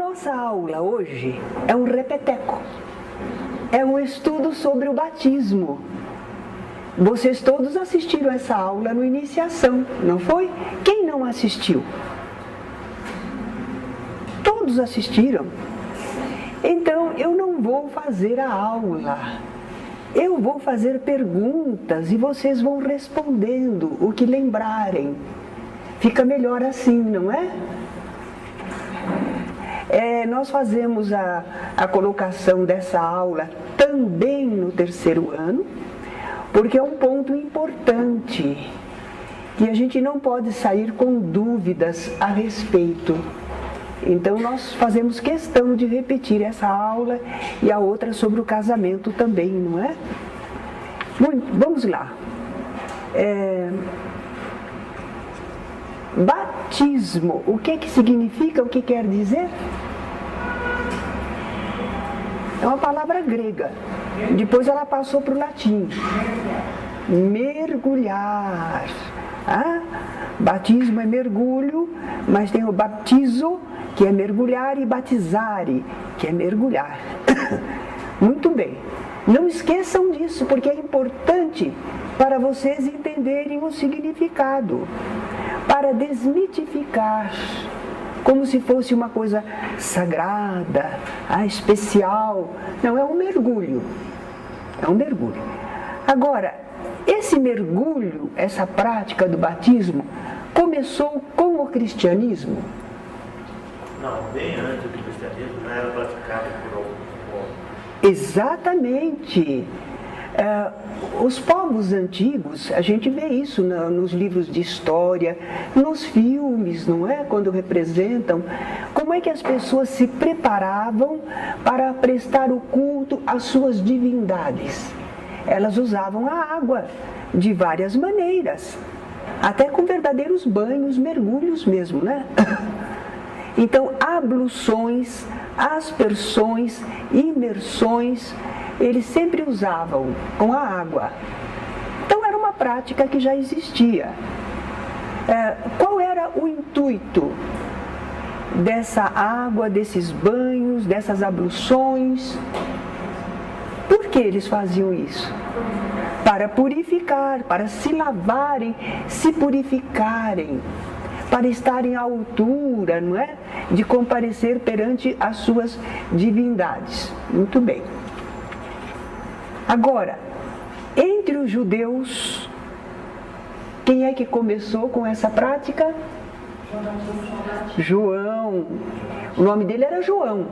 nossa aula hoje é um repeteco, é um estudo sobre o batismo. Vocês todos assistiram essa aula no Iniciação, não foi? Quem não assistiu? Todos assistiram. Então, eu não vou fazer a aula. Eu vou fazer perguntas e vocês vão respondendo o que lembrarem. Fica melhor assim, não é? Nós fazemos a colocação dessa aula também no terceiro ano, porque é um ponto importante que a gente não pode sair com dúvidas a respeito. Então nós fazemos questão de repetir essa aula e a outra sobre o casamento também, não é? Vamos lá. Batismo, o que significa, o que quer dizer? É uma palavra grega, depois ela passou para o latim. Mergulhar. Batismo é mergulho, mas tem o baptizo, que é mergulhar, e batizare, que é mergulhar. Muito bem. Não esqueçam disso, porque é importante para vocês entenderem o significado, para desmitificar, como se fosse uma coisa sagrada, especial. Não, é um mergulho. É um mergulho. Agora, esse mergulho, essa prática do batismo, começou com o cristianismo? Não, bem antes do cristianismo, não era praticado por algum povo. Exatamente. Os povos antigos, a gente vê isso nos livros de história, nos filmes, não é? Quando representam como é que as pessoas se preparavam para prestar o culto às suas divindades. Elas usavam a água de várias maneiras, até com verdadeiros banhos, mergulhos mesmo, né? Então, abluções, aspersões, imersões, eles sempre usavam com a água. Então, era uma prática que já existia. Qual era o intuito dessa água, desses banhos, dessas abluções? Por que eles faziam isso? Para purificar, para se lavarem, se purificarem, para estarem à altura, não é? De comparecer perante as suas divindades. Muito bem. Agora, entre os judeus, quem é que começou com essa prática? João. O nome dele era João.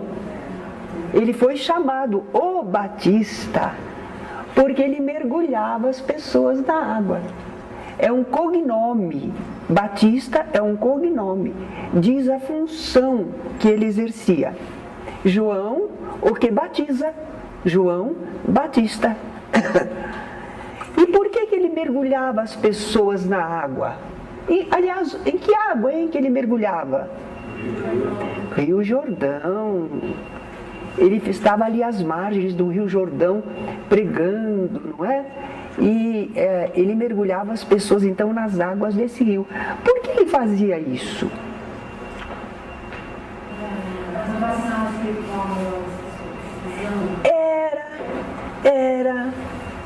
Ele foi chamado o Batista, porque ele mergulhava as pessoas na água. É um cognome. Batista é um cognome. Diz a função que ele exercia. João, o que batiza. João Batista. E por que ele mergulhava as pessoas na água? Aliás, em que água que ele mergulhava? Rio Jordão. Ele estava ali às margens do Rio Jordão pregando, não é? E ele mergulhava as pessoas então nas águas desse rio. Por que ele fazia isso? Era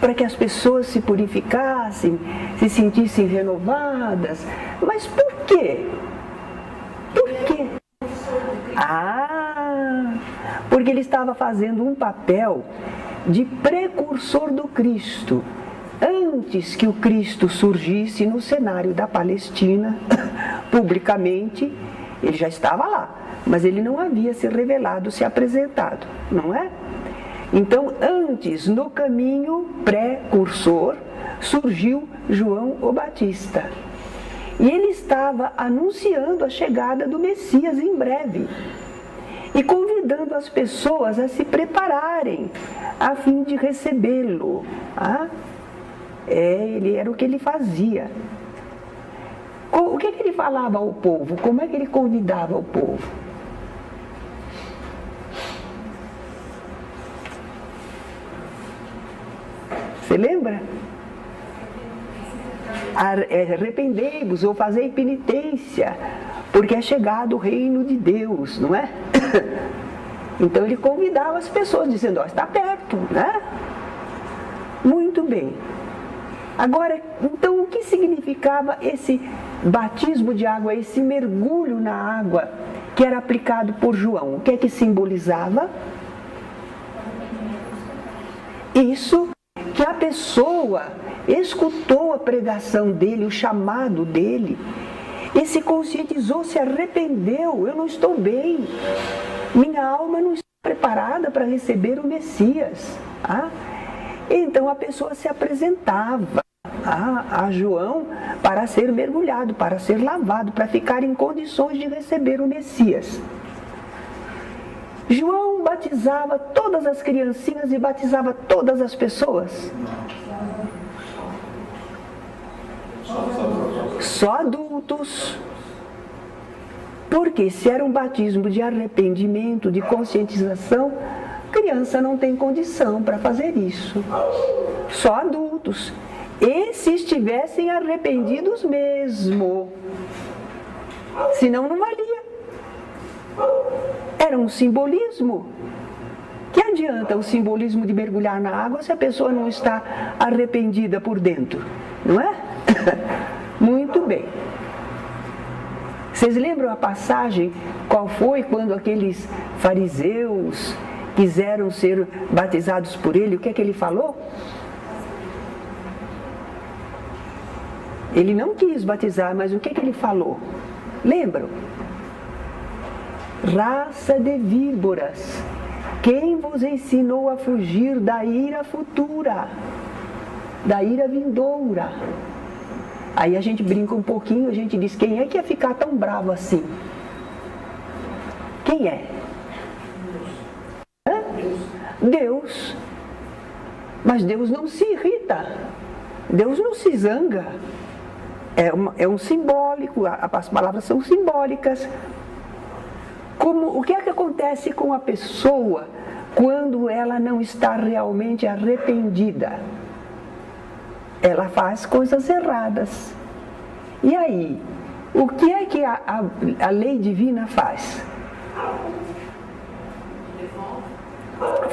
para que as pessoas se purificassem, se sentissem renovadas. Mas por quê? Por quê? Porque ele estava fazendo um papel de precursor do Cristo. Antes que o Cristo surgisse no cenário da Palestina, publicamente, ele já estava lá, mas ele não havia se revelado, se apresentado, não é? Então, antes, no caminho precursor, surgiu João o Batista. E ele estava anunciando a chegada do Messias em breve. E convidando as pessoas a se prepararem a fim de recebê-lo. Ele era o que ele fazia. O que ele falava ao povo? Como é que ele convidava o povo? Você lembra? Arrependei-vos ou fazei penitência, porque é chegado o reino de Deus, não é? Então ele convidava as pessoas, dizendo, ó, está perto, né? Muito bem. Agora, então o que significava esse batismo de água, esse mergulho na água que era aplicado por João? O que é que simbolizava? Isso, que a pessoa escutou a pregação dele, o chamado dele, e se conscientizou, se arrependeu. Eu não estou bem, minha alma não está preparada para receber o Messias. Então a pessoa se apresentava a João para ser mergulhado, para ser lavado, para ficar em condições de receber o Messias. João batizava todas as criancinhas e batizava todas as pessoas? Só adultos. Porque se era um batismo de arrependimento, de conscientização, criança não tem condição para fazer isso. Só adultos. E se estivessem arrependidos mesmo. Senão não valia. Era um simbolismo. Que adianta o simbolismo de mergulhar na água se a pessoa não está arrependida por dentro? Não é? Muito bem. Vocês lembram a passagem? Qual foi quando aqueles fariseus quiseram ser batizados por ele? O que é que ele falou? Ele não quis batizar, mas o que é que ele falou? Lembram? Raça de víboras, quem vos ensinou a fugir da ira futura, da ira vindoura? Aí a gente brinca um pouquinho, a gente diz, quem é que ia ficar tão bravo assim? Quem é? Deus. Mas Deus não se irrita, Deus não se zanga. É um simbólico, as palavras são simbólicas. O que é que acontece com a pessoa quando ela não está realmente arrependida? Ela faz coisas erradas. E aí, o que é que a lei divina faz?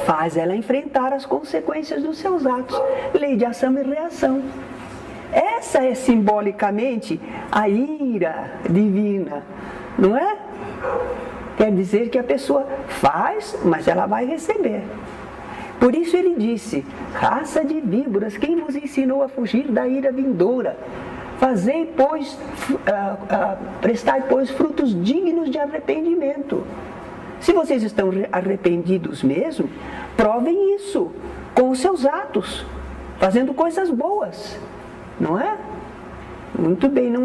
Faz ela enfrentar as consequências dos seus atos. Lei de ação e reação. Essa é simbolicamente a ira divina, não é? Quer dizer que a pessoa faz, mas ela vai receber. Por isso ele disse, raça de víboras, quem vos ensinou a fugir da ira vindoura? Fazei, pois, prestai, pois, frutos dignos de arrependimento. Se vocês estão arrependidos mesmo, provem isso com os seus atos, fazendo coisas boas, não é? Muito bem, não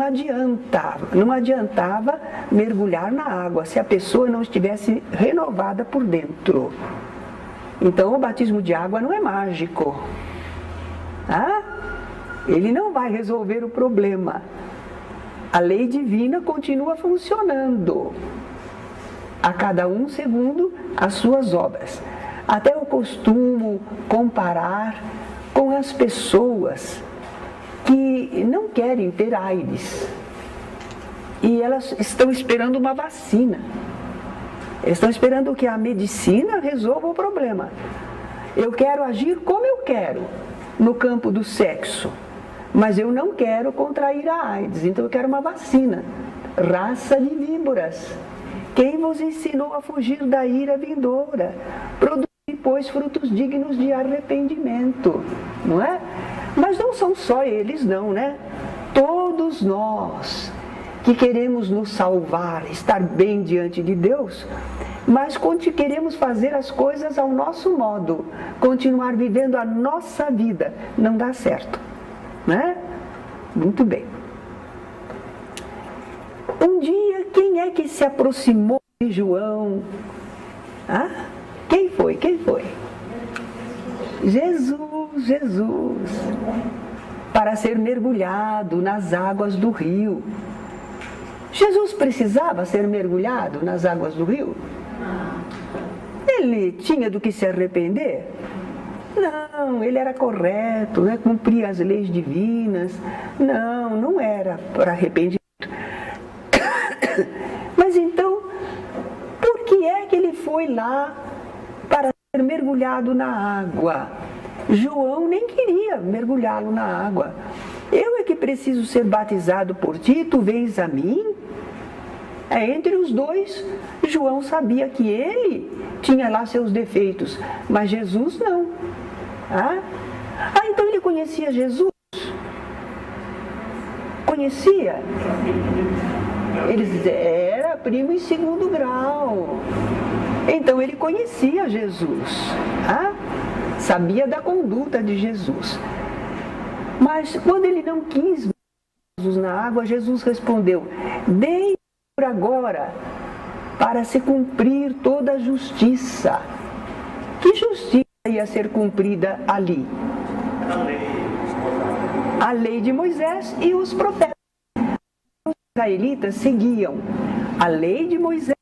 adiantava mergulhar na água se a pessoa não estivesse renovada por dentro. Então o batismo de água não é mágico. Ele não vai resolver o problema. A lei divina continua funcionando. A cada um segundo as suas obras. Até eu costumo comparar com as pessoas que não querem ter AIDS. E elas estão esperando uma vacina. Eles estão esperando que a medicina resolva o problema. Eu quero agir como eu quero no campo do sexo, mas eu não quero contrair a AIDS, então eu quero uma vacina. Raça de víboras, quem vos ensinou a fugir da ira vindoura? Produzi, pois, frutos dignos de arrependimento, não é? Mas não são só eles não, né? Todos nós que queremos nos salvar, estar bem diante de Deus, mas queremos fazer as coisas ao nosso modo, continuar vivendo a nossa vida, não dá certo, né? Muito bem. Um dia, quem é que se aproximou de João? Quem foi? Jesus, para ser mergulhado nas águas do rio. Jesus precisava ser mergulhado nas águas do rio? Ele tinha do que se arrepender? Não, ele era correto, né? Cumpria as leis divinas. Não era para arrependimento. Mas então, por que é que ele foi lá para ser mergulhado na água. João nem queria mergulhá-lo na água. Eu é que preciso ser batizado por ti, tu vens a mim? Entre os dois, João sabia que ele tinha lá seus defeitos, mas Jesus não. Então ele conhecia Jesus? Conhecia? Ele era primo em segundo grau. Então ele conhecia Jesus. Sabia da conduta de Jesus. Mas quando ele não quis Jesus na água, Jesus respondeu: deixe por agora, para se cumprir toda a justiça. Que justiça ia ser cumprida ali? A lei de Moisés e os profetas. Os israelitas seguiam a lei de Moisés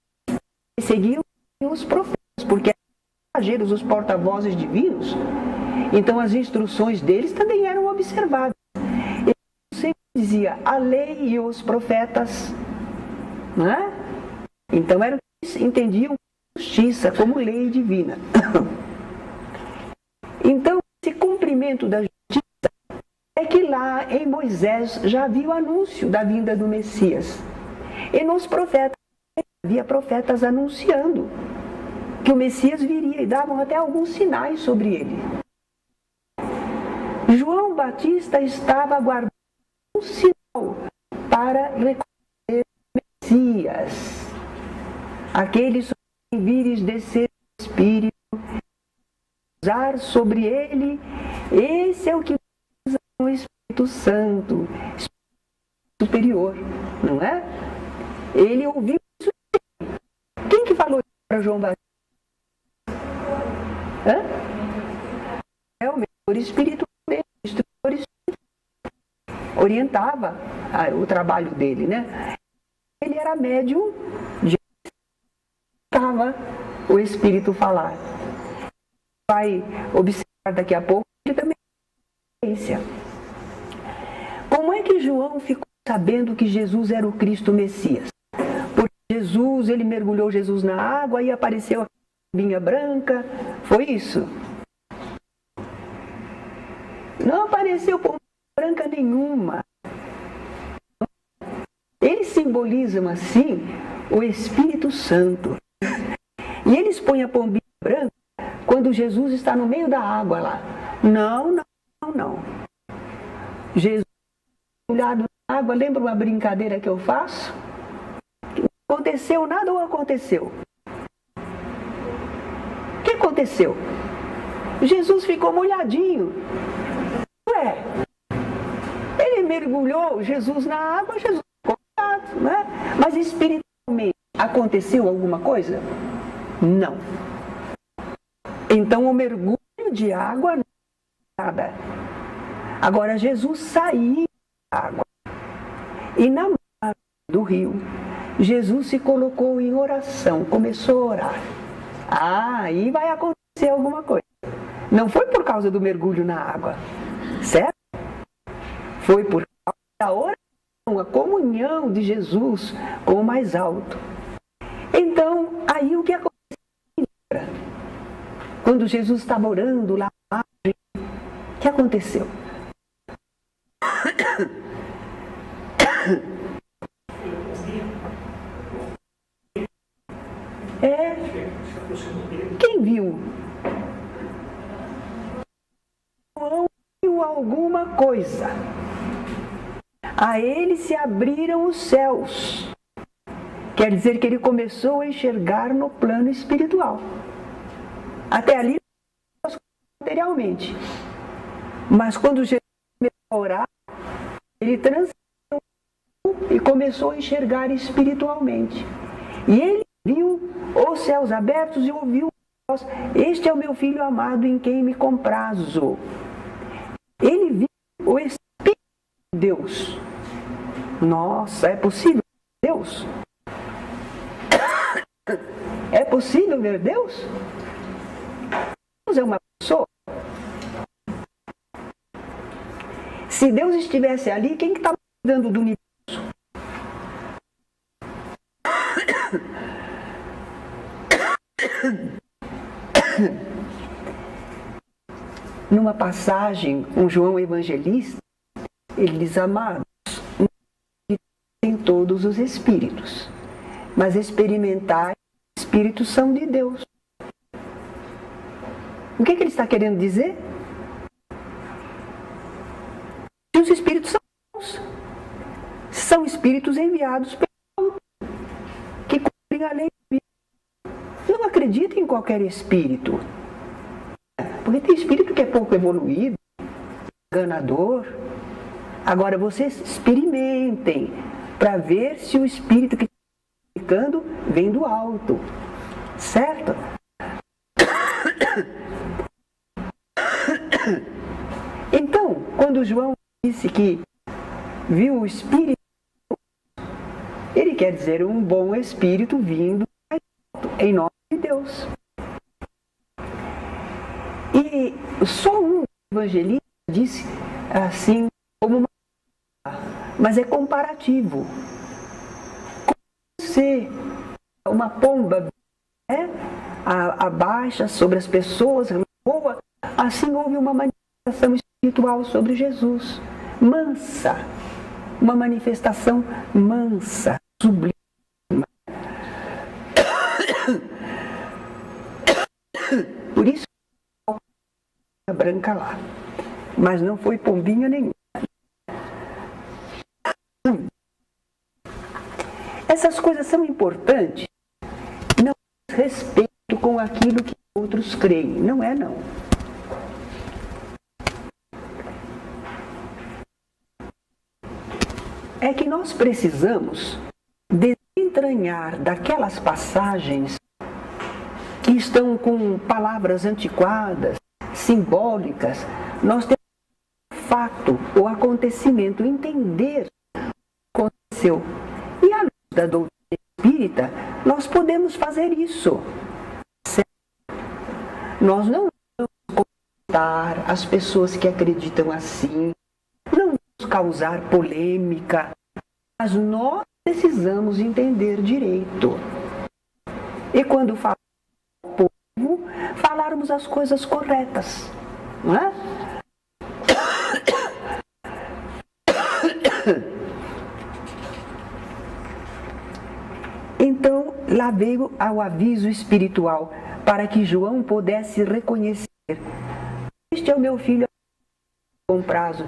e seguiam os profetas, porque eram os mensageiros, os porta-vozes divinos. Então as instruções deles também eram observadas. Ele sempre dizia a lei e os profetas. Então eles entendiam justiça como lei divina. Então esse cumprimento da justiça é que lá em Moisés já havia o anúncio da vinda do Messias. E nos profetas havia profetas anunciando que o Messias viria e davam até alguns sinais sobre ele. João Batista estava aguardando um sinal para reconhecer o Messias. Aquele sobre quem vires descer o Espírito, usar sobre ele, esse é o que usa o Espírito Santo, Espírito superior, não é? Ele ouviu isso. Quem que falou isso para João Batista? É o mentor espiritual dele, o instrutor espiritual. Orientava o trabalho dele, né? Ele era médium de escutava o Espírito falar. Vai observar daqui a pouco, ele também tem ciência. Como é que João ficou sabendo que Jesus era o Cristo Messias? Porque Jesus, ele mergulhou Jesus na água e apareceu a pombinha branca, foi isso? Não apareceu pombinha branca nenhuma. Eles simbolizam assim o Espírito Santo. E eles põem a pombinha branca quando Jesus está no meio da água lá. Não. Jesus mergulhado na água, lembra uma brincadeira que eu faço? Aconteceu nada ou aconteceu? O que aconteceu? Jesus ficou molhadinho. Ele mergulhou Jesus na água, Jesus ficou molhado, né? Mas espiritualmente aconteceu alguma coisa? Não. Então o mergulho de água não é nada. Agora Jesus saiu da água e na margem do rio Jesus se colocou em oração, começou a orar. Aí vai acontecer alguma coisa. Não foi por causa do mergulho na água, certo? Foi por causa da oração, a comunhão de Jesus com o mais alto. Então, aí o que aconteceu? Quando Jesus estava orando lá na margem, o que aconteceu? Quem viu? João viu alguma coisa. A ele se abriram os céus. Quer dizer que ele começou a enxergar no plano espiritual. Até ali, materialmente. Mas quando Jesus começou a orar, ele transcendeu e começou a enxergar espiritualmente. E ele viu os céus abertos e ouviu a voz: este é o meu filho amado em quem me comprazo. Ele viu o Espírito de Deus. Nossa, é possível ver Deus? É possível ver Deus? Deus é uma pessoa? Se Deus estivesse ali, quem que está cuidando do universo? Numa passagem, um João Evangelista, ele diz: amados, não em todos os espíritos, mas experimentar os espíritos são de Deus. O que ele está querendo dizer? Que os espíritos são bons, são espíritos enviados pelo alto, que cumprem a lei divina. Não acredita em qualquer espírito, porque tem espírito que é pouco evoluído, enganador. Agora vocês experimentem para ver se o espírito que está ficando vem do alto, certo? Então, quando João disse que viu o Espírito, ele quer dizer um bom Espírito vindo em nome de Deus. E só um evangelista disse assim, como uma... mas é comparativo. Como se uma pomba abaixa sobre as pessoas, voa, assim houve uma manifestação espiritual sobre Jesus, mansa, uma manifestação mansa, sublime. Por isso a branca lá, mas não foi pombinha nenhuma. Essas coisas são importantes, não respeito com aquilo que outros creem, não é não. É que nós precisamos desentranhar daquelas passagens que estão com palavras antiquadas, simbólicas. Nós temos o fato, o acontecimento, entender o que aconteceu. E à luz da doutrina espírita, nós podemos fazer isso. Certo? Nós não vamos comentar as pessoas que acreditam assim, não vamos causar polêmica, mas nós precisamos entender direito. E quando falamos ao povo, falarmos as coisas corretas, não é? Então, lá veio ao aviso espiritual, para que João pudesse reconhecer: este é o meu filho com prazo.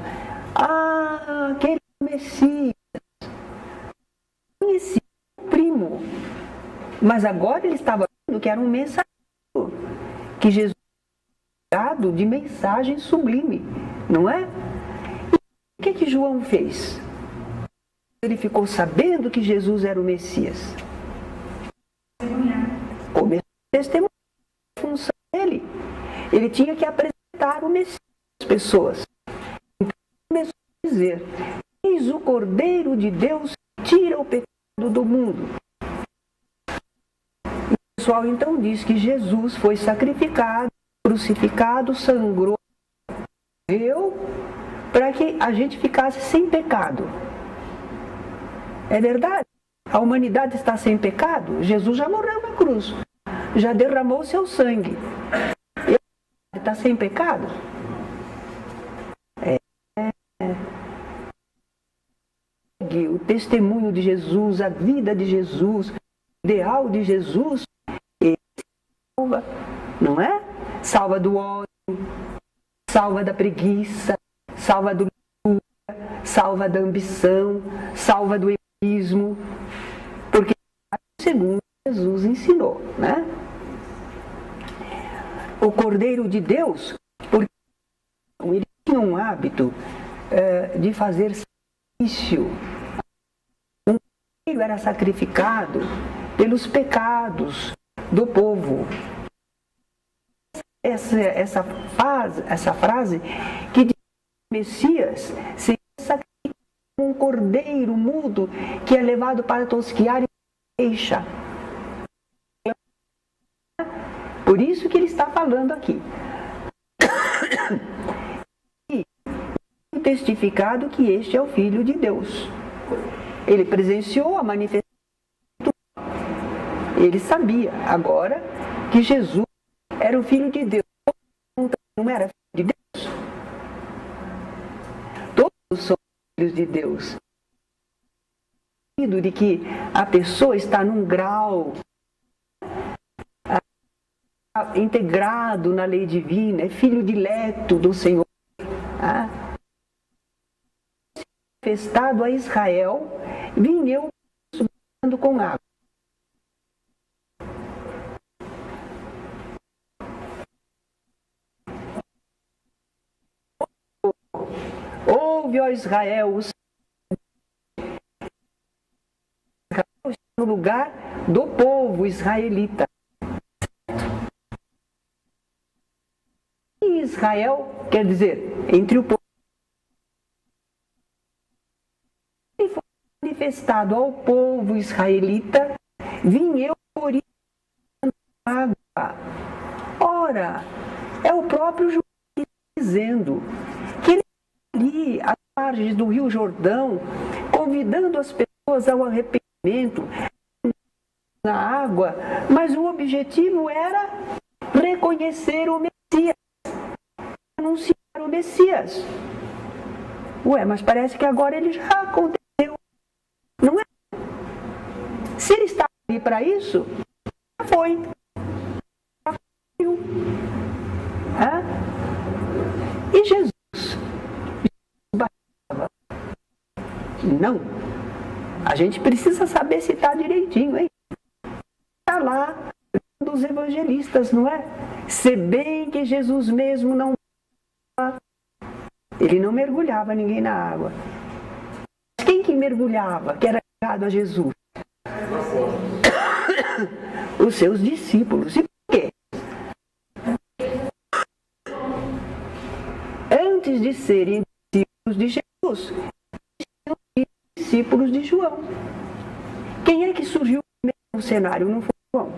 Ah, aquele Messias. Conheci o primo. Mas agora ele estava vendo que era um mensageiro, que Jesus tinha dado de mensagem sublime, não é? E o que João fez? Ele ficou sabendo que Jesus era o Messias. Começou a testemunhar a função dele. Ele tinha que apresentar o Messias às pessoas. Então começou a dizer: eis o Cordeiro de Deus que tira o pecado do mundo. E o pessoal então diz que Jesus foi sacrificado, crucificado, sangrou, morreu, para que a gente ficasse sem pecado. É verdade? A humanidade está sem pecado? Jesus já morreu na cruz, já derramou seu sangue. Ele está sem pecado? O testemunho de Jesus, a vida de Jesus, o ideal de Jesus, ele salva, não é? Salva do ódio, salva da preguiça, salva do loucura, salva da ambição, salva do egoísmo, porque segundo Jesus ensinou, né? O Cordeiro de Deus, porque ele tinha um hábito de fazer sacrifício. Um cordeiro era sacrificado pelos pecados do povo. Essa frase que diz que o Messias seria sacrificado como um cordeiro mudo que é levado para tosquiar e queixa. Por isso que ele está falando aqui. E testificado que este é o Filho de Deus. Ele presenciou a manifestação. Ele sabia agora que Jesus era o Filho de Deus. Não era Filho de Deus? Todos são filhos de Deus. De que a pessoa está num grau integrado na lei divina, é filho dileto do Senhor. Manifestado a Israel, vim eu batizando com água. Ouve, ó Israel, no lugar do povo israelita. E Israel quer dizer, entre o povo. E foi manifestado ao povo israelita, vim eu por água. Ora, é o próprio João dizendo que ele ali, às margens do Rio Jordão, convidando as pessoas ao arrependimento na água, mas o objetivo era reconhecer o Messias, anunciar o Messias. Ué, mas parece que agora ele já aconteceu, não é? Se ele estava ali para isso, já foi. E Jesus batizava? Não. A gente precisa saber se está direitinho, hein? Está lá, dos evangelistas, não é? Se bem que Jesus mesmo não... Ele não mergulhava ninguém na água. Quem que mergulhava, que era ligado a Jesus? Os seus discípulos. E por quê? Antes de serem discípulos de Jesus, discípulos de João. Quem é que surgiu no cenário? Não foi João.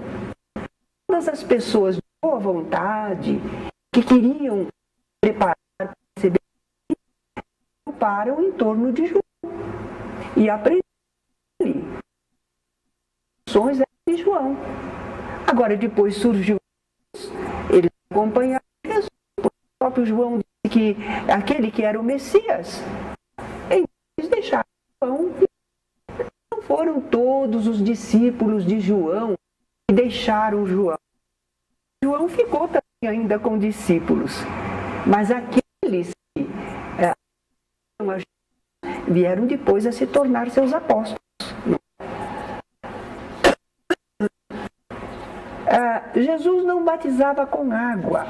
Todas as pessoas de boa vontade, que queriam preparar para receber, param em torno de João. E aprenderam ali. As ações de João. Agora, depois surgiu Jesus, eles acompanharam Jesus. O próprio João disse que aquele que era o Messias, eles deixaram João. Não foram todos os discípulos de João que deixaram João. João ficou também ainda com discípulos. Mas aqueles que vieram depois a se tornar seus apóstolos. Jesus não batizava com água.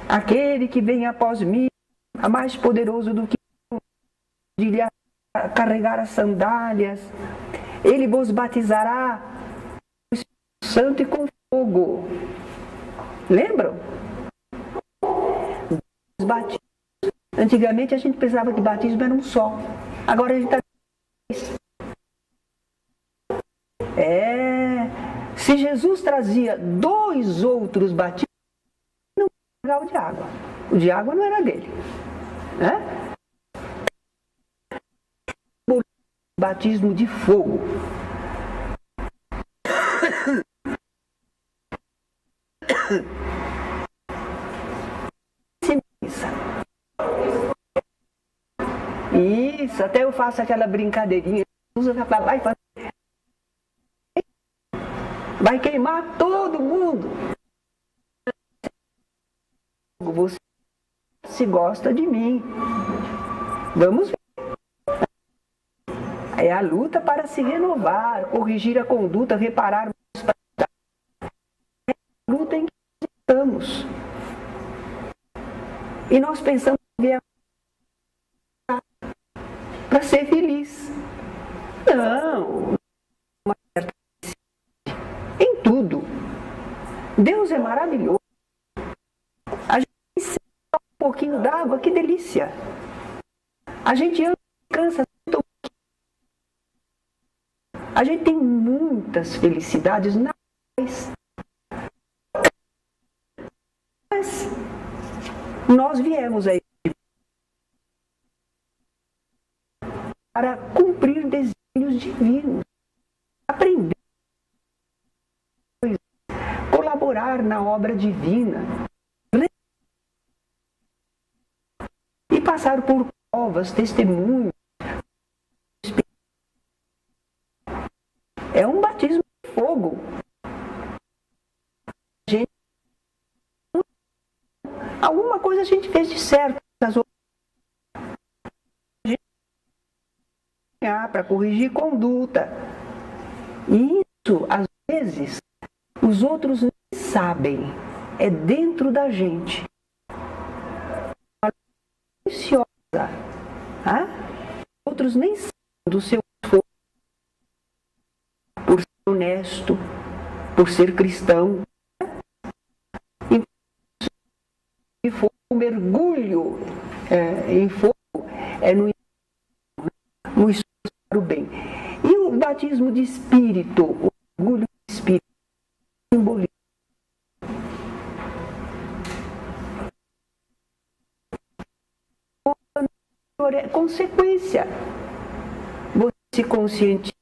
Aquele que vem após mim, é mais poderoso do que eu, de lhe carregar as sandálias. Ele vos batizará com o Espírito Santo e com fogo. Lembram? Os batismos. Antigamente a gente pensava que batismo era um só. Agora a gente está... Se Jesus trazia 2 outros batismos, não era o de água. O de água não era dele. Batismo de fogo. Isso, até eu faço aquela brincadeirinha. Jesus vai falar e fala: vai queimar todo mundo. Você se gosta de mim. Vamos ver. É a luta para se renovar, corrigir a conduta, reparar os pecados. É a luta em que estamos. E nós pensamos que para ser feliz. Não. Em tudo. Deus é maravilhoso. A gente sente um pouquinho d'água, que delícia. A gente anda e cansa. A gente tem muitas felicidades naturais. Mas nós viemos aí para cumprir desígnios divinos. Aprender mergulhar na obra divina e passar por provas, testemunhos. É um batismo de fogo. Alguma coisa a gente fez de certo, para corrigir conduta. E isso, às vezes, os outros nem sabem. É dentro da gente. Silenciosa. Tá? Outros nem sabem do seu esforço por ser honesto, por ser cristão. E fogo, mergulho em fogo é no esforço para o bem. E o batismo de espírito, o mergulho de espírito, simboliza consequência. Você se conscientiza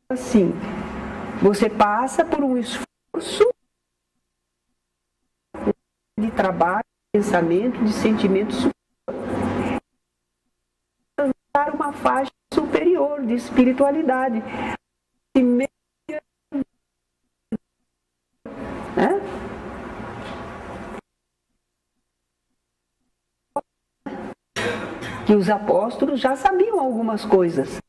assim. Você passa por um esforço de trabalho, de pensamento, de sentimento superior. Uma faixa superior de espiritualidade. Que os apóstolos já sabiam algumas coisas.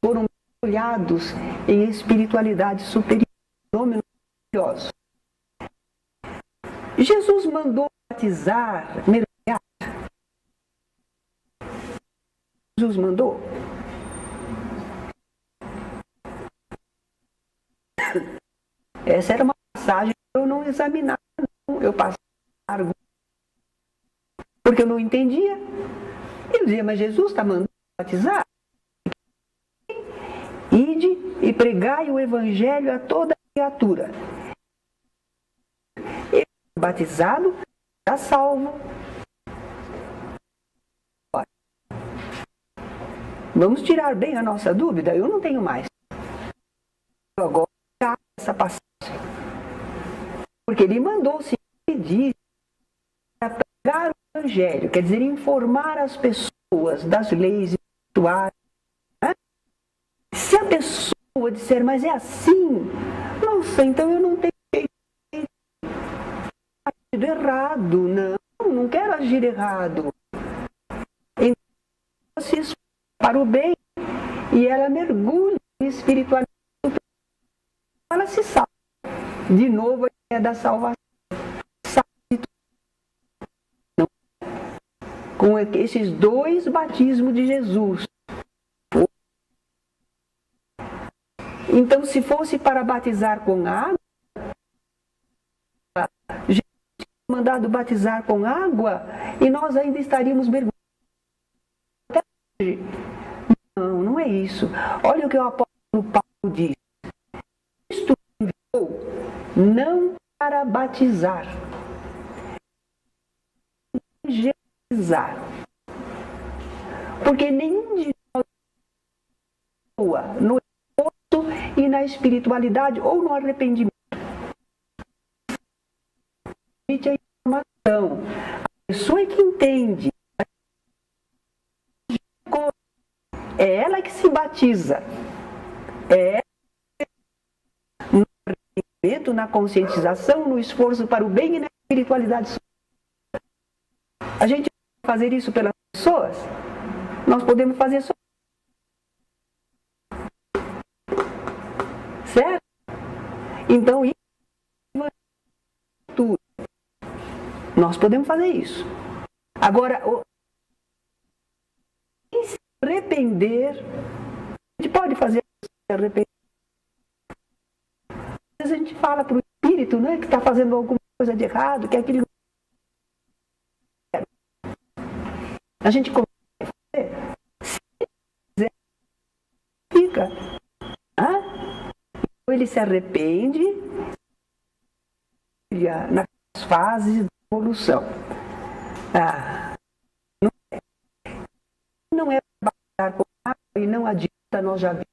Foram mergulhados em espiritualidade superior, fenômenos religiosos. Jesus mandou batizar, mergulhar. Jesus mandou. Essa era uma passagem que eu não examinava, não. Eu passava porque eu não entendia. Eu dizia, mas Jesus está mandando batizar? Ide e pregai o evangelho a toda criatura. Eu, batizado, está salvo. Vamos tirar bem a nossa dúvida? Eu não tenho mais. Agora, essa passagem. Porque ele mandou se pedir para pregar o evangelho, quer dizer, informar as pessoas das leis espirituais. Né? Se a pessoa disser, mas é assim, nossa, então eu não tenho agido errado, não quero agir errado. Então, se esforça para o bem e ela mergulha em espiritualidade, ela se salva. De novo, a ideia da salvação. Com esses dois batismos de Jesus. Então, se fosse para batizar com água, Jesus tinha mandado batizar com água e nós ainda estaríamos mergulhando. Não, não é isso. Olha o que o apóstolo Paulo diz. Cristo enviou não para batizar, porque nenhum de nós no esforço e na espiritualidade ou no arrependimento. A informação. A pessoa que entende é ela que se batiza. É no arrependimento, na conscientização, no esforço para o bem e na espiritualidade. A gente pode fazer isso pelas pessoas? Nós podemos fazer só. Certo? Então, nós podemos fazer isso. Agora, se arrepender, a gente pode fazer se arrepender. Às vezes a gente fala para o espírito, né, que está fazendo alguma coisa de errado, que aquilo. A gente consegue fazer. Se quiser, fica. Então ele se arrepende nas fases de evolução. Não é para baixar com água e não adianta, nós já vimos.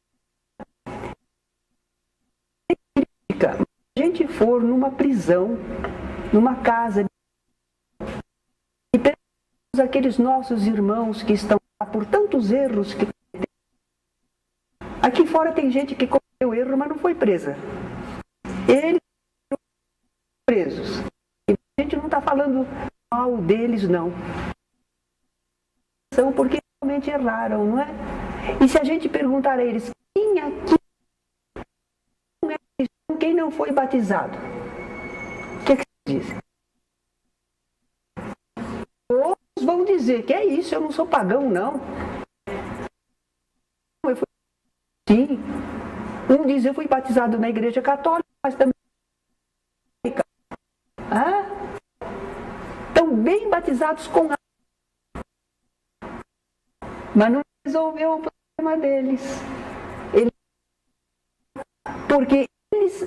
Se a gente for numa prisão, numa casa, e perguntamos aqueles nossos irmãos que estão lá por tantos erros que cometeram. Aqui fora tem gente que cometeu erro, mas não foi presa. Eles foram presos. E a gente não está falando mal deles, não. São porque realmente erraram, não é? E se a gente perguntar a eles, quem aqui não é cristão, quem não foi batizado? O que é que vocês dizem? Outros vão dizer que é isso, eu não sou pagão, não. Eu fui... Sim. Um diz, eu fui batizado na igreja católica, mas também... Estão bem batizados com água. Mas não resolveu o problema deles. Porque eles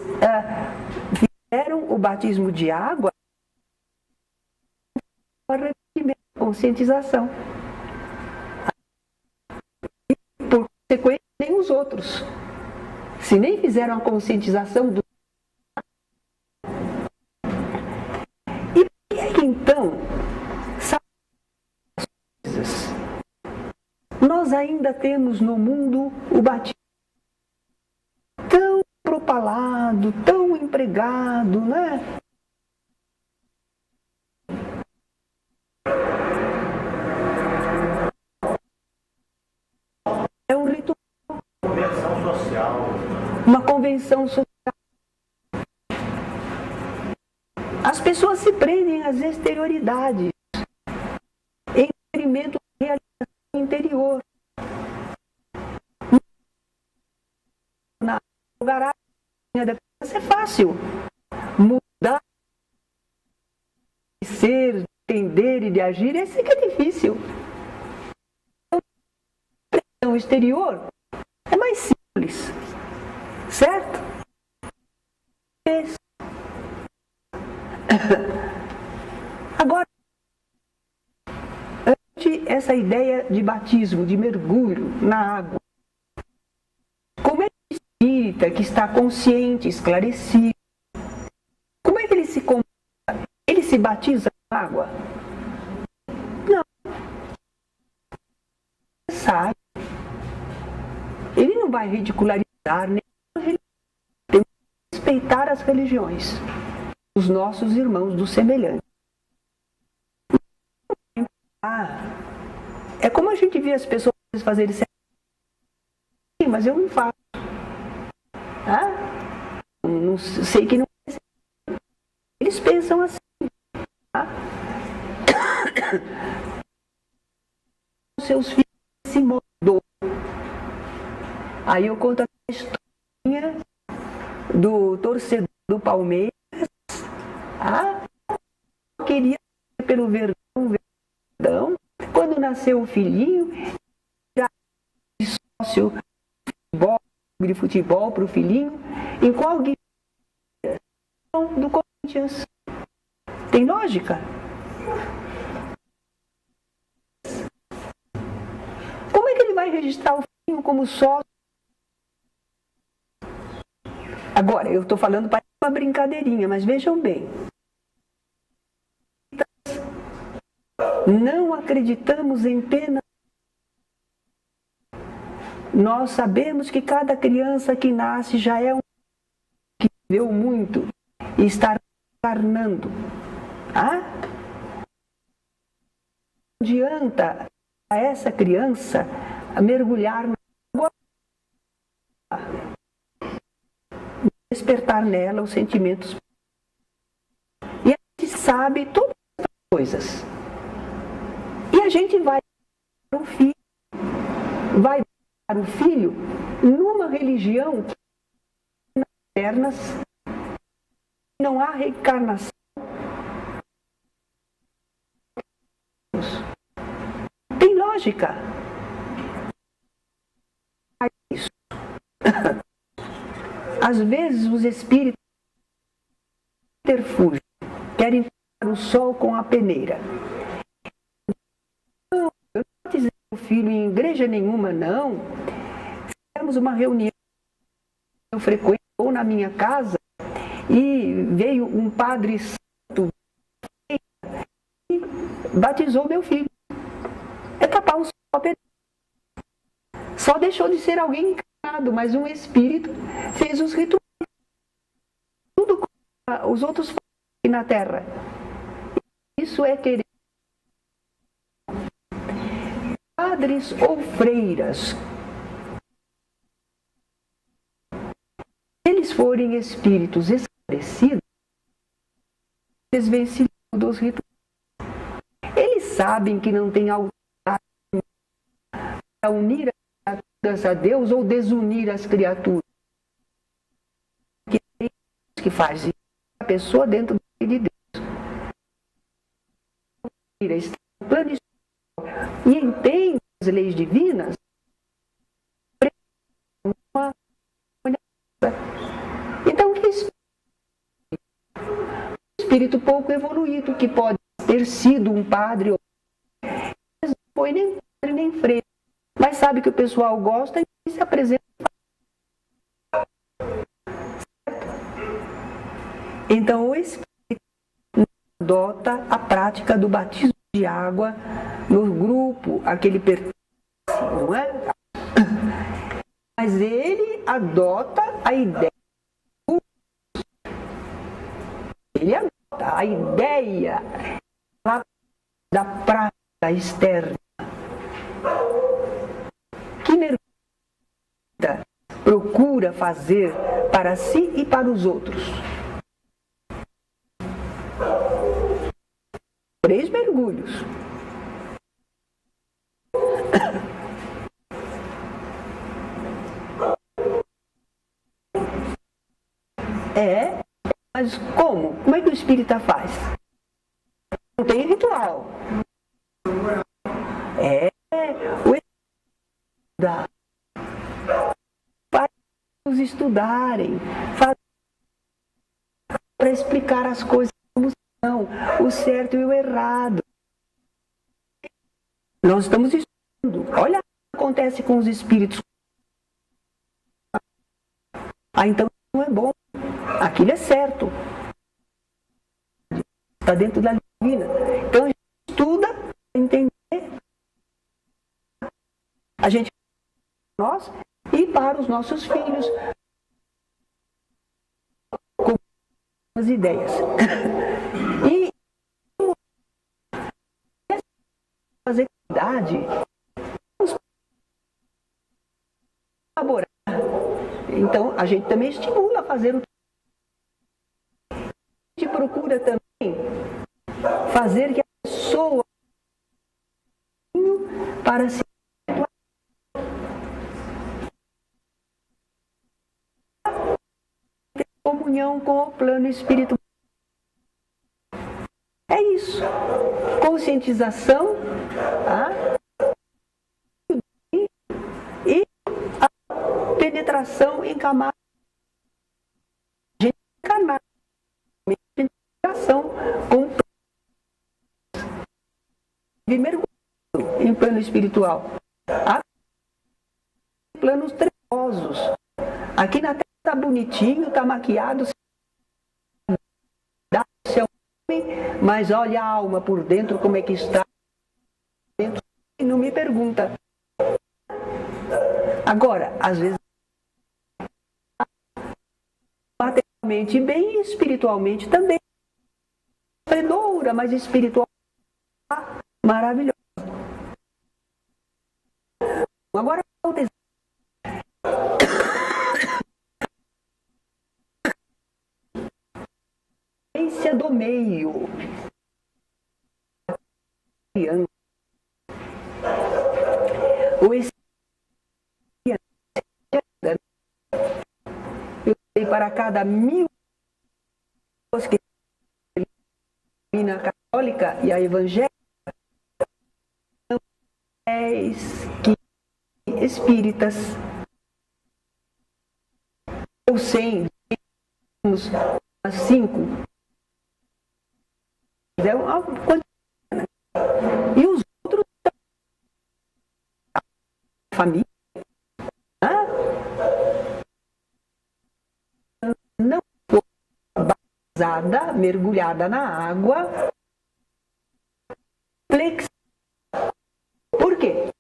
fizeram o batismo de água para conscientização. E, por consequência, nem os outros. Se nem fizeram a conscientização do... E por que então, sabe as coisas? Nós ainda temos no mundo o batismo tão propalado, tão empregado, né? É um ritual. Convenção social. Uma convenção social. As pessoas se prendem às exterioridades em detrimento da realização interior. Na garagem da criança é fácil. Mudar de ser, de entender e de agir, esse que é difícil. A pressão exterior é mais simples. Certo? Agora, ante essa ideia de batismo, de mergulho na água, como é que o espírita que está consciente, esclarecido, como é que ele se comporta? Ele se batiza na água? Não. Ele sabe. Ele não vai ridicularizar nem tem que respeitar as religiões, os nossos irmãos do semelhante. É como a gente vê as pessoas fazerem isso. Sim, mas eu não faço. Não sei que não é assim. Eles pensam assim. Seus filhos se mudou. Aí eu conto a historinha do torcedor do Palmeiras. Queria pelo Verdão. Quando nasceu o filhinho, já de sócio de futebol para o filhinho. Em qual guia? Do Corinthians. Tem lógica? Como é que ele vai registrar o filhinho como sócio? Agora, eu estou falando para uma brincadeirinha, mas vejam bem. Não acreditamos em pena. Nós sabemos que cada criança que nasce já é um que viveu muito e está encarnando. Não adianta a essa criança mergulhar na água, despertar nela os sentimentos. E a gente sabe todas as coisas. E a gente vai dar o filho numa religião que nas pernas não há reencarnação. Tem lógica. Isso. Às vezes os espíritos interfugem, querem tirar o sol com a peneira. Não, eu não batizei o filho em igreja nenhuma, não. Fizemos uma reunião eu frequento ou na minha casa, e veio um padre santo e batizou meu filho. É tapar um só deixou de ser alguém encarnado, mas um espírito fez os rituais. Tudo como os outros fazem na Terra. Isso é querer. Padres ou freiras, se eles forem espíritos esclarecidos, eles vencem dos rituais. Eles sabem que não tem autoridade para unir as criaturas a Deus ou desunir as criaturas. Que faz a pessoa dentro de Deus. Está no plano espiritual e entende as leis divinas. Então, que espírito pouco evoluído, que pode ter sido um padre, não foi nem padre nem freira, mas sabe que o pessoal gosta e se apresenta. Então, o espírito adota a prática do batismo de água no grupo a que ele pertence, não é? Mas ele adota a ideia. Ele adota a ideia da prática externa. Que mergulha procura fazer para si e para os outros. 3 mergulhos. Mas como? Como é que o espírita faz? Não tem ritual. O estudar. Para os estudarem. Para explicar as coisas como são. O certo e o errado. Nós estamos estudando. Olha o que acontece com os espíritos. Então não é bom. Aquilo é certo. Está dentro da divina. Então a gente estuda para entender. A gente nós e para os nossos filhos. Com as ideias. E fazer idade. Elaborar. Então a gente também estimula a fazer o que a gente procura também fazer que a pessoa para se ter comunhão com o plano espiritual. É isso. Conscientização, tá? E a penetração em camadas. Gente encarnada. Penetração com mergulho em plano espiritual. Há planos trevosos. Aqui na Terra está bonitinho, está maquiado, mas olha a alma por dentro, como é que está. Dentro, e não me pergunta. Agora, às vezes, materialmente bem e espiritualmente também. Sofredora, mas espiritual maravilhosa. Agora, do meio. O eu sei para cada 1000 pessoas que a católica e a evangélica, 10 espíritas ou 100, 5. E os outros família não mergulhada na água, flexível. Por quê?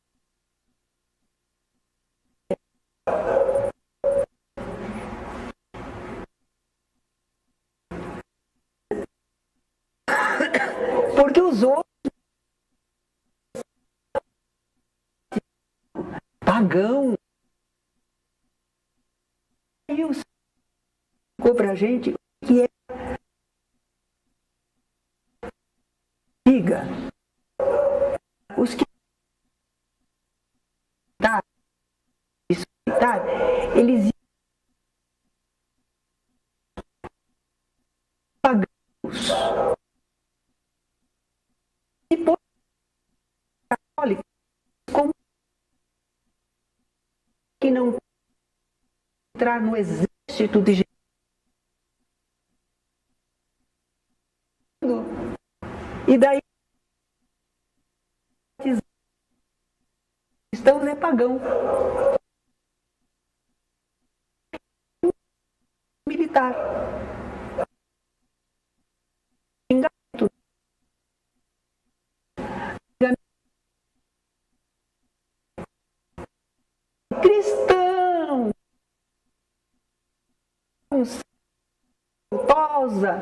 Porque os outros pagão ficou pra gente que é diga os que eles pagãos e por católicos como que não entrar no exército de Jesus. E daí cristãos é pagão. Militar. Engato. Cristão. Tosa.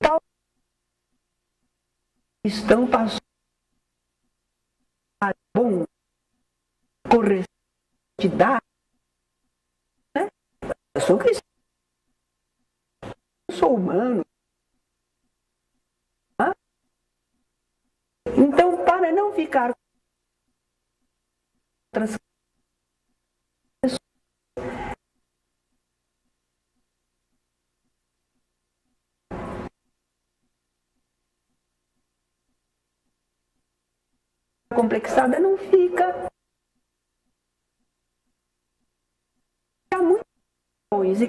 Tal. Cristão passou. Bom. Correspondidade. Eu sou cristão, eu sou humano. Então, para não ficar com outras pessoas, complexada não fica. Fica muito bons e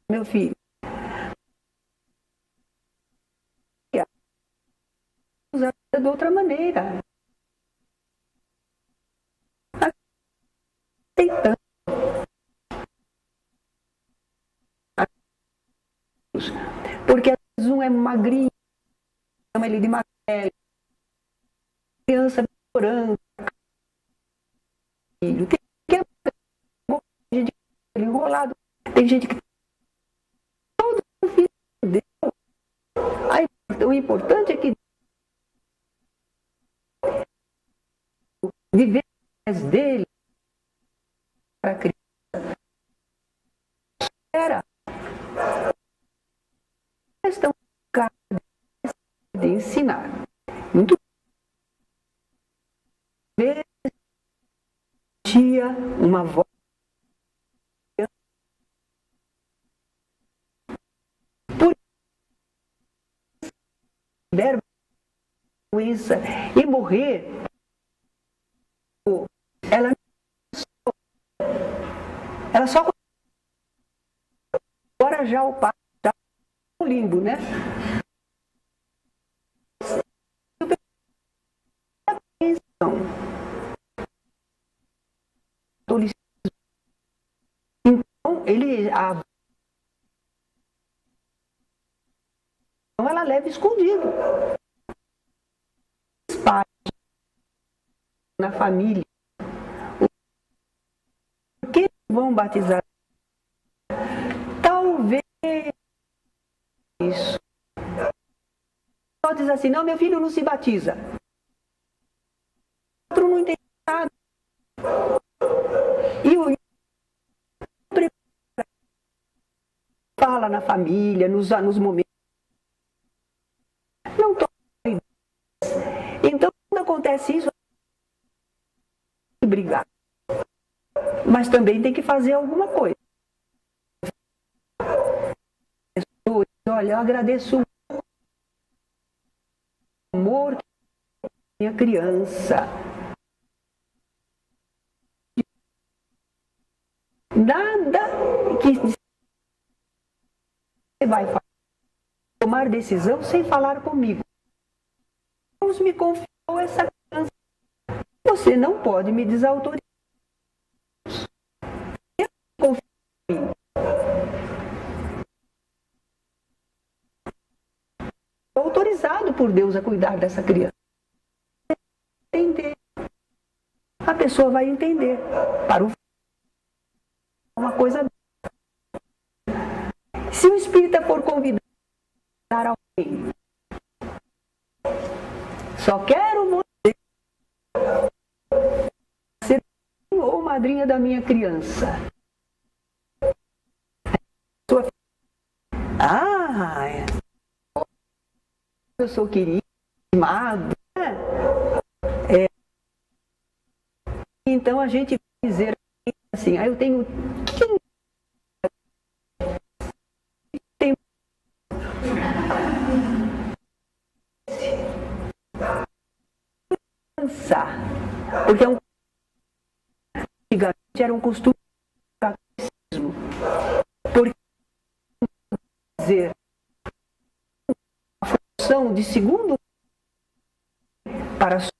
meu filho, usar de outra maneira. Aceitando. Porque às vezes um é magrinho, chama ele de magrelo, criança chorando, tem gente que é enrolado, tem gente que todo filho de Deus. Aí, o importante é que viver mais dele para a criança era questão de ensinar. Muito bem. Tia, uma avó. Por der doença e morrer, ela só agora já o pai está no limbo, né? Então, ela leva escondido. Os pais, na família, por que vão batizar? Talvez isso. Só diz assim, não, meu filho não se batiza. O outro não entende nada. E o fala na família, nos momentos. Não estou. Então, quando acontece isso, tem que brigar. Mas também tem que fazer alguma coisa. Olha, eu agradeço o amor que minha criança. Nada que você vai tomar decisão sem falar comigo. Não me confiou essa criança. Você não pode me desautorizar. Deus confia em mim. Estou autorizado por Deus a cuidar dessa criança. Entender. A pessoa vai entender. Para o uma coisa. Se o espírita for convidar alguém, só quero você ser ou madrinha da minha criança. Eu sou querido, amado. Então a gente vai dizer assim, eu tenho 15. Porque antigamente era um costume do catolicismo. Porque dizer a função de segundo para a sua,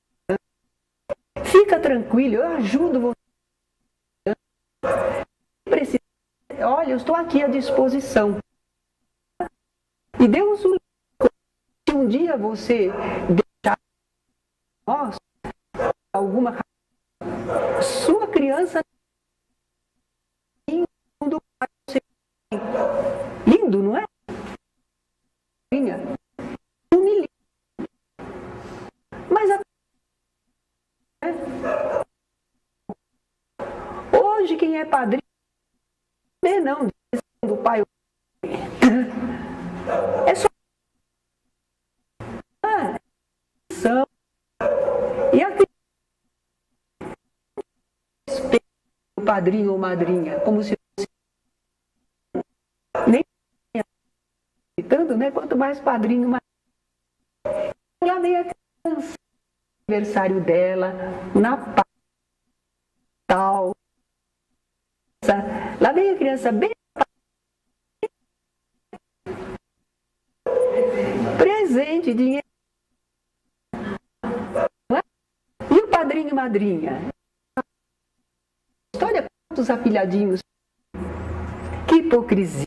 fica tranquilo, eu ajudo você. Precisa, olha, eu estou aqui à disposição. E Deus, se um dia você deixar nós alguma sua criança lindo, não é? Mas hoje quem é padrinho não do pai é só e a o padrinho ou madrinha, como se fosse nem tanto, né? Quanto mais padrinho, mais lá vem a criança, aniversário dela, Natal, lá vem a criança bem presente, dinheiro, e o padrinho e madrinha. Olha quantos afilhadinhos. Que hipocrisia.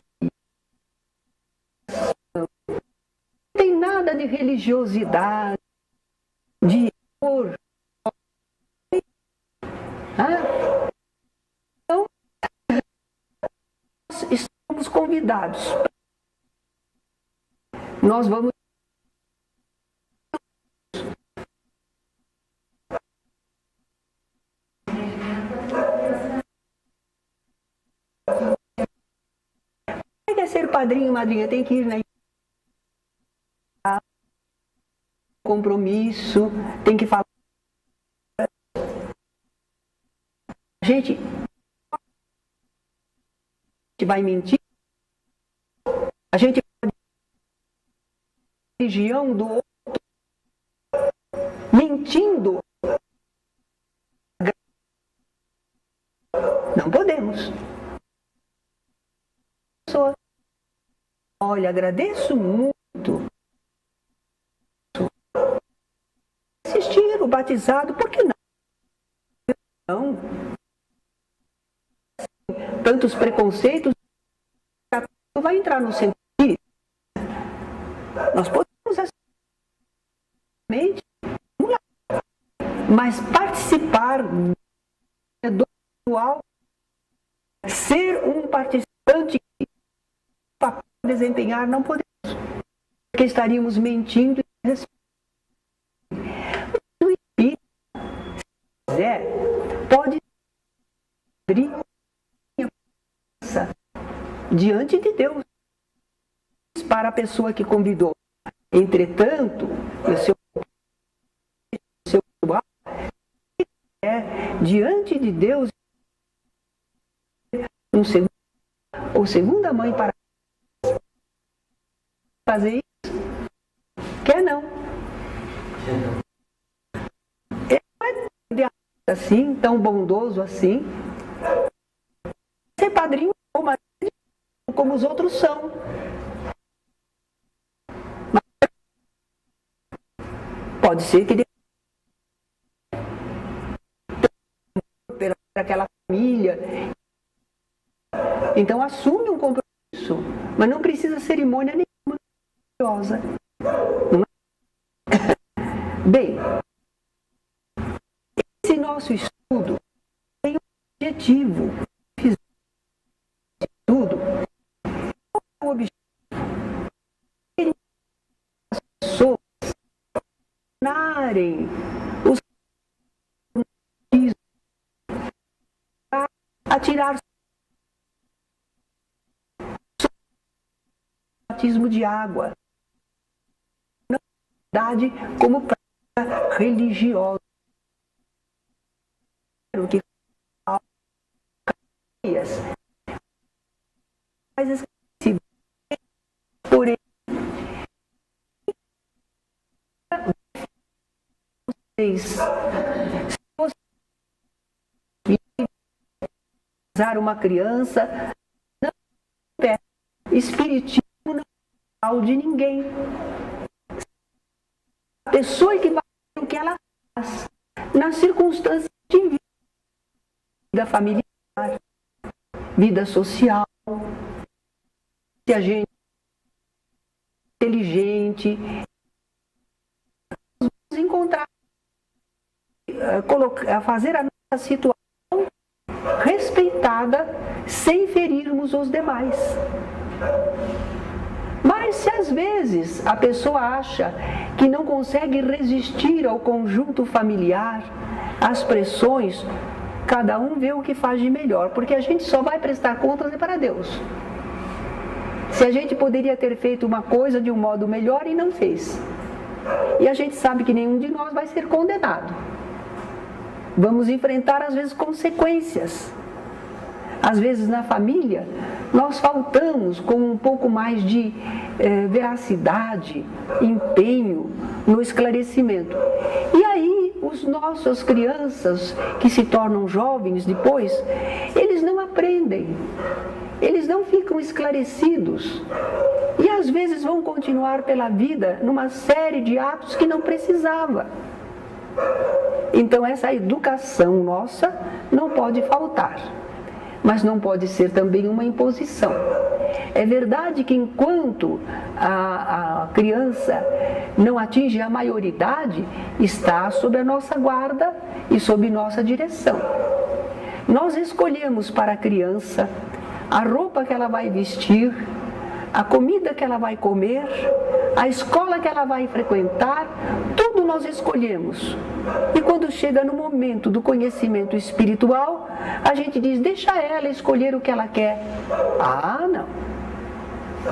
Não tem nada de religiosidade, de amor. Então, nós estamos convidados. Nós vamos. Quer ser padrinho, madrinha, tem que ir na compromisso, tem que falar. A gente vai mentir, a gente pode religião do outro, mentindo. Não podemos. Olha, agradeço muito assistir o batizado, por que não? Não. Tantos preconceitos, não vai entrar no centro. Nós podemos assistir, mas participar do ritual, ser um participante para desempenhar, não podemos, porque estaríamos mentindo. O espírito, se quiser, pode abrir diante de Deus para a pessoa que convidou. Entretanto, o seu diante de Deus um segundo ou segunda mãe para fazer isso? Quer não? Ele não é assim, tão bondoso assim. Ser padrinho ou madrinha como os outros são. Mas Pode ser que pela aquela família. Então assume um compromisso, mas não precisa cerimônia nenhuma religiosa. Não é? Bem, esse nosso estudo tem um objetivo. Tudo. Qual é o objetivo? As pessoas tornarem os a tirar batismo de água, não verdade como prática religiosa, que mas esquecido por ele. Se você usar uma criança, não peça espiritismo não é mal de ninguém. A pessoa que vai fazer o que ela faz nas circunstâncias de vida familiar, vida social, se a gente é inteligente, nós vamos encontrar, fazer a nossa situação respeitada sem ferirmos os demais. Mas se às vezes a pessoa acha que não consegue resistir ao conjunto familiar, às pressões, cada um vê o que faz de melhor, porque a gente só vai prestar contas para Deus. Se a gente poderia ter feito uma coisa de um modo melhor e não fez. E a gente sabe que nenhum de nós vai ser condenado. Vamos enfrentar, às vezes, consequências. Às vezes, na família, nós faltamos com um pouco mais de veracidade, empenho no esclarecimento. E aí, as crianças que se tornam jovens depois, eles não aprendem. Eles não ficam esclarecidos e às vezes vão continuar pela vida numa série de atos que não precisava. Então essa educação nossa não pode faltar, mas não pode ser também uma imposição. É verdade que enquanto a criança não atinge a maioridade, está sob a nossa guarda e sob nossa direção. Nós escolhemos para a criança a roupa que ela vai vestir, a comida que ela vai comer, a escola que ela vai frequentar, tudo nós escolhemos. E quando chega no momento do conhecimento espiritual, a gente diz, deixa ela escolher o que ela quer. Ah, não.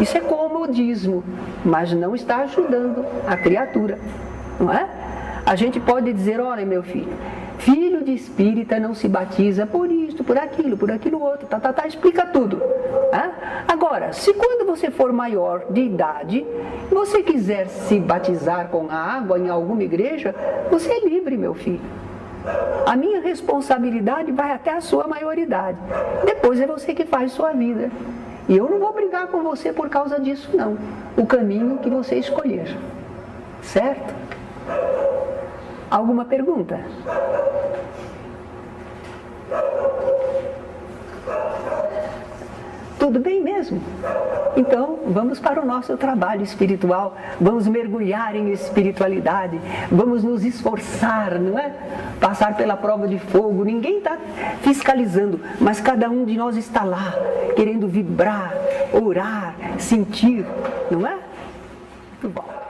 Isso é comodismo, mas não está ajudando a criatura, não é? A gente pode dizer, olha meu filho, filho de espírita não se batiza por isto, por aquilo outro, explica tudo. Agora, se quando você for maior de idade, você quiser se batizar com água em alguma igreja, você é livre, meu filho. A minha responsabilidade vai até a sua maioridade. Depois é você que faz sua vida. E eu não vou brigar com você por causa disso, não. O caminho que você escolher. Certo? Alguma pergunta? Tudo bem mesmo? Então, vamos para o nosso trabalho espiritual, vamos mergulhar em espiritualidade, vamos nos esforçar, não é? Passar pela prova de fogo, ninguém está fiscalizando, mas cada um de nós está lá, querendo vibrar, orar, sentir, não é? Muito bom.